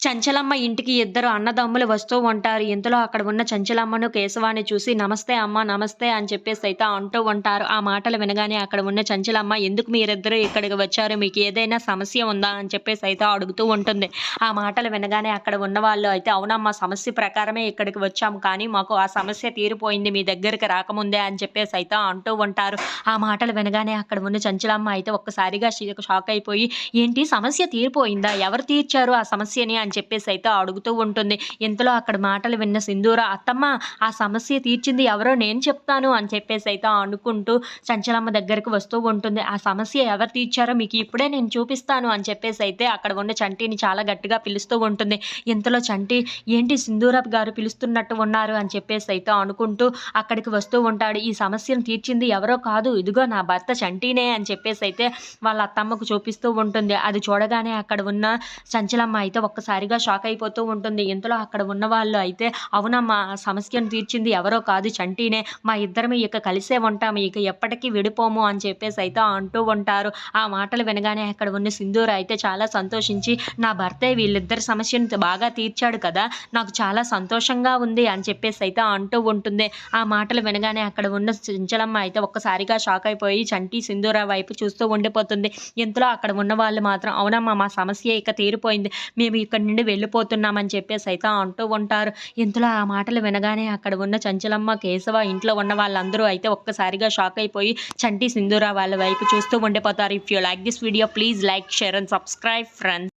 చంచలమ్మ ఇంటికి ఇద్దరు అన్నదమ్ములు వస్తూ ఉంటారు. ఇంతలో అక్కడ ఉన్న చంచలమ్మను, కేశవాన్ని చూసి "నమస్తే అమ్మ, నమస్తే" అని చెప్పేసైతే అంటూ ఉంటారు. ఆ మాటలు వినగానే అక్కడ ఉన్న చంచలమ్మ, "ఎందుకు మీరిద్దరూ ఇక్కడికి వచ్చారు? మీకు ఏదైనా సమస్య ఉందా?" అని చెప్పేసైతే అడుగుతూ ఉంటుంది. ఆ మాటలు వినగానే అక్కడ ఉన్నవాళ్ళు అయితే, "అవునమ్మా, సమస్య ప్రకారమే ఇక్కడికి వచ్చాము. కానీ మాకు ఆ సమస్య తీరిపోయింది మీ దగ్గరికి రాకముందే" అని చెప్పేసైతే అంటూ ఉంటారు. ఆ మాటలు వినగానే అక్కడ ఉన్న చంచలమ్మ అయితే ఒక్కసారిగా షాక్ అయిపోయి, "ఏంటి, సమస్య తీరిపోయిందా? ఎవరు తీర్చారు ఆ సమస్యని?" అని చెప్పేసైతే అడుగుతూ ఉంటుంది. ఇంతలో అక్కడ మాటలు విన్న సింధూర, "అత్తమ్మ, ఆ సమస్య తీర్చింది ఎవరో నేను చెప్తాను" అని చెప్పేసైతే అనుకుంటూ చంచలమ్మ దగ్గరికి వస్తూ ఉంటుంది. "ఆ సమస్య ఎవరు తీర్చారో మీకు ఇప్పుడే నేను చూపిస్తాను" అని చెప్పేసైతే అక్కడ ఉన్న చంటిని చాలా గట్టిగా పిలుస్తూ ఉంటుంది. ఇంతలో చంటి, "ఏంటి సింధూర గారు పిలుస్తున్నట్టు ఉన్నారు" అని చెప్పేసైతే అనుకుంటూ అక్కడికి వస్తూ ఉంటాడు. "ఈ సమస్యను తీర్చింది ఎవరో కాదు, ఇదిగో నా భర్త చంటినే" అని చెప్పేసైతే వాళ్ళ అత్తమ్మకు చూపిస్తూ ఉంటుంది. అది చూడగానే అక్కడ ఉన్న చంచలమ్మ అయితే ఒక్కసారిగా షాక్ అయిపోతూ ఉంటుంది. ఇంతలో అక్కడ ఉన్నవాళ్ళు అయితే, "అవునమ్మా, ఆ సమస్యను తీర్చింది ఎవరో కాదు, చంటినే. మా ఇద్దరం ఇక కలిసే ఉంటాము. ఇక ఎప్పటికీ విడిపోము" అని చెప్పేసైతే అంటూ ఉంటారు. ఆ మాటలు వినగానే అక్కడ ఉన్న సింధూర అయితే చాలా సంతోషించి, "నా భర్తే వీళ్ళిద్దరి సమస్యను బాగా తీర్చాడు కదా! నాకు చాలా సంతోషంగా ఉంది" అని చెప్పేసైతే అంటూ ఉంటుంది. ఆ మాటలు వినగానే అక్కడ ఉన్న చంచలమ్మ అయితే ఒక్కసారిగా షాక్ అయిపోయి చంటి, సింధూర వైపు చూస్తూ ఉండిపోతుంది. ఇంతలో అక్కడ ఉన్నవాళ్ళు మాత్రం, "అవునమ్మా, మా సమస్య ఇక తీరిపోయింది. మేము ఇక్కడి నుండి వెళ్ళిపోతున్నాం" అని చెప్పేసైతే అంటూ ఉంటారు. ఇంతలో ఆ మాటలు వినగానే అక్కడ ఉన్న చంచలమ్మ, కేశవ, ఇంట్లో ఉన్న వాళ్ళందరూ అయితే ఒక్కసారిగా షాక్ అయిపోయి చంటి, సింధూర వాళ్ళ వైపు చూస్తూ ఉండిపోతారు. If you like this video, please like, share and subscribe friends.